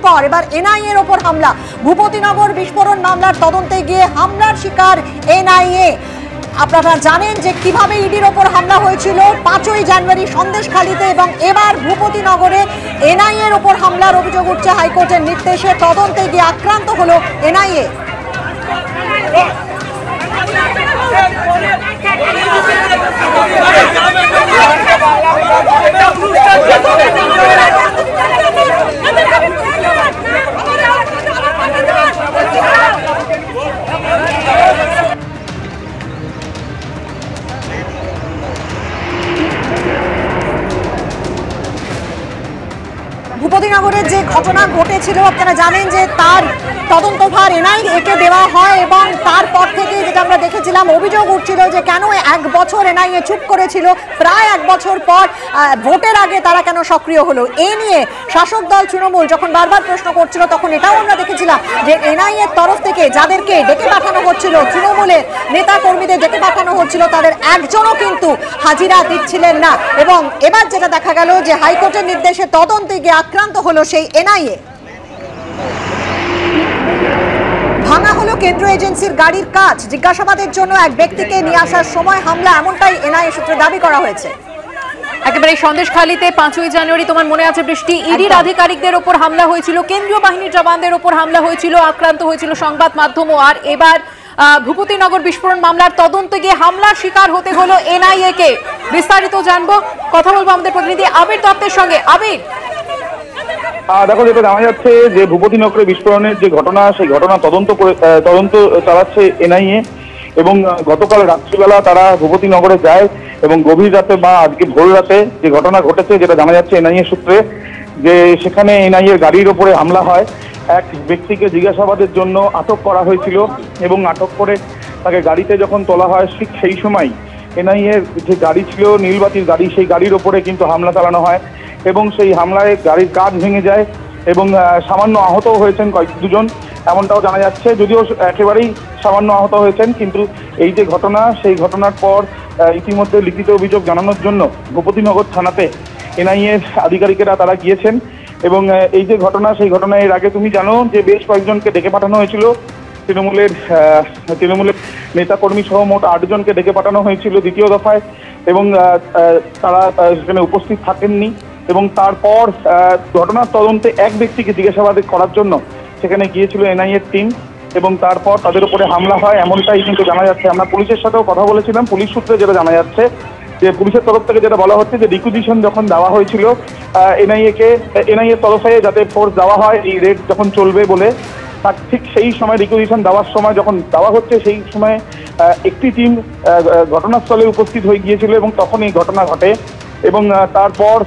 পর এবার এনআইএ এর ওপর হামলা। ভূপতিনগর বিস্ফোরণ মামলার তদন্তে গিয়ে হামলার শিকার এনআইএ। আপনারা জানেন যে কিভাবে ইডির ওপর হামলা হয়েছিল 5ই জানুয়ারি সন্দেশখালীতে, এবং এবার ভূপতিনগরে এনআইএ এর ওপর হামলার অভিযোগ উঠছে হাইকোর্টের নির্দেশে। তদন্তে গিয়ে আক্রান্ত হলো এনআইএ। ভূপতিনগরের যে ঘটনা ঘটেছিল আপনারা জানেন যে তার তদন্তভার এনআইএকে দেওয়া হয়, এবং তারপর থেকে যেটা আমরা দেখেছিলাম অভিযোগ উঠছিল যে কেন 1 বছর এনআইএ চুপ করেছিল, প্রায় 1 বছর পর ভোটের আগে তারা কেন সক্রিয় হলো। এই নিয়ে শাসক দল তৃণমূল যখন বারবার প্রশ্ন করছিল তখন এটাও আমরা দেখেছিলাম যে এনআইএর তরফ থেকে যাদেরকে ডেকে পাঠানো হচ্ছিল, তৃণমূলের নেতা কর্মীদের ডেকে পাঠানো হচ্ছিল, তাদের একজনও কিন্তু হাজিরা দিচ্ছিলেন না। এবং এবার যেটা দেখা গেল যে হাইকোর্টের নির্দেশে তদন্তে গিয়ে আক্রান্ত হলো সেই এনআইএ। ভাঙা হলো কেন্দ্র এজেন্সির গাড়ির কাজ। জিজ্ঞাসাবাদের জন্য এক ব্যক্তিকে নিয়ে আসার সময় হামলা, এমনটাই এনআইএ সূত্রে দাবি করা হয়েছে। একেবারে সন্দেশখালীতে 5ই জানুয়ারি তোমার মনে আছে বৃষ্টি, ইডির আধিকারিকদের ওপর হামলা হয়েছিল, কেন্দ্রীয় বাহিনীর জওয়ানদের ওপর হামলা হয়েছিল, আক্রান্ত হয়েছিল সংবাদ মাধ্যমও। আর এবার ভূপতিনগর বিস্ফোরণ মামলার তদন্তে গিয়ে হামলার শিকার হতে হলো এনআইএ কে। বিস্তারিত জানবো, কথা বলবো আমাদের প্রতিনিধি আবির দত্তের সঙ্গে। আবির, দেখো, যেটা জানা যাচ্ছে যে ভূপতিনগরে বিস্ফোরণের যে ঘটনা, সেই ঘটনা তদন্ত চালাচ্ছে এনআইএ, এবং গতকাল রাত্রিবেলা তারা ভূপতিনগরে যায় এবং গভীর রাতে বা আজকে ভোর রাতে যে ঘটনা ঘটেছে যেটা জানা যাচ্ছে এনআইএ সূত্রে, যে সেখানে এনআইএর গাড়ির ওপরে হামলা হয়। এক ব্যক্তিকে জিজ্ঞাসাবাদের জন্য আটক করা হয়েছিল, এবং আটক করে তাকে গাড়িতে যখন তোলা হয় ঠিক সেই সময় এনআইএর যে গাড়ি ছিল, নীলবাতির গাড়ি, সেই গাড়ির ওপরে কিন্তু হামলা চালানো হয়, এবং সেই হামলায় গাড়ির কাঁচ ভেঙে যায় এবং সামান্য আহত হয়েছেন দুজন, এমনটাও জানা যাচ্ছে। যদিও একেবারেই সামান্য আহত হয়েছেন, কিন্তু এই যে ঘটনা, সেই ঘটনার পর ইতিমধ্যে লিখিত অভিযোগ জানানোর জন্য ভূপতিনগর থানাতে এনআইএর আধিকারিকেরা তারা গিয়েছেন। এবং এই যে ঘটনা, সেই ঘটনা এর আগে তুমি জানো যে বেশ কয়েকজনকে ডেকে পাঠানো হয়েছিল, তৃণমূলের নেতাকর্মী সহ মোট 8 জনকে ডেকে পাঠানো হয়েছিল দ্বিতীয় দফায়, এবং তারা সেখানে উপস্থিত থাকেননি। এবং তারপর ঘটনার তদন্তে এক ব্যক্তিকে জিজ্ঞাসাবাদ করার জন্য সেখানে গিয়েছিল এনআইএর টিম, এবং তারপর তাদের উপরে হামলা হয়, এমনটাই কিন্তু জানা যাচ্ছে। আমরা পুলিশের সাথেও কথা বলেছিলাম, পুলিশ সূত্রে যেটা জানা যাচ্ছে যে পুলিশের তরফ থেকে যেটা বলা হচ্ছে যে রিকুইজিশন যখন দেওয়া হয়েছিল এনআইএর তরফে, যাতে ফোর্স দেওয়া হয় এই রেড যখন চলবে বলে, তার ঠিক সেই সময় রিকুইজিশন দেওয়ার সময় যখন দেওয়া হচ্ছে সেই সময় একটি টিম ঘটনাস্থলে উপস্থিত হয়ে গিয়েছিল, এবং তখন এই ঘটনা ঘটে। এবং তারপর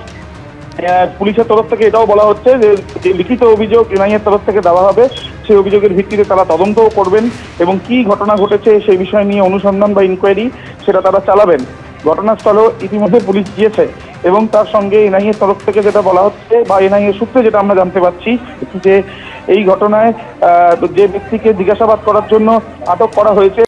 পুলিশের তরফ থেকে এটাও বলা হচ্ছে যে লিখিত অভিযোগ এনআইএর তরফ থেকে দেওয়া হবে, সেই অভিযোগের ভিত্তিতে তারা তদন্তও করবেন, এবং কি ঘটনা ঘটেছে সেই বিষয় নিয়ে অনুসন্ধান বা ইনকোয়ারি সেটা তারা চালাবেন। ঘটনাস্থলেও ইতিমধ্যে পুলিশ গিয়েছে, এবং তার সঙ্গে এনআইএর তরফ থেকে যেটা বলা হচ্ছে বা এনআইএর সূত্রে যেটা আমরা জানতে পারছি যে এই ঘটনায় যে ব্যক্তিকে জিজ্ঞাসাবাদ করার জন্য আটক করা হয়েছে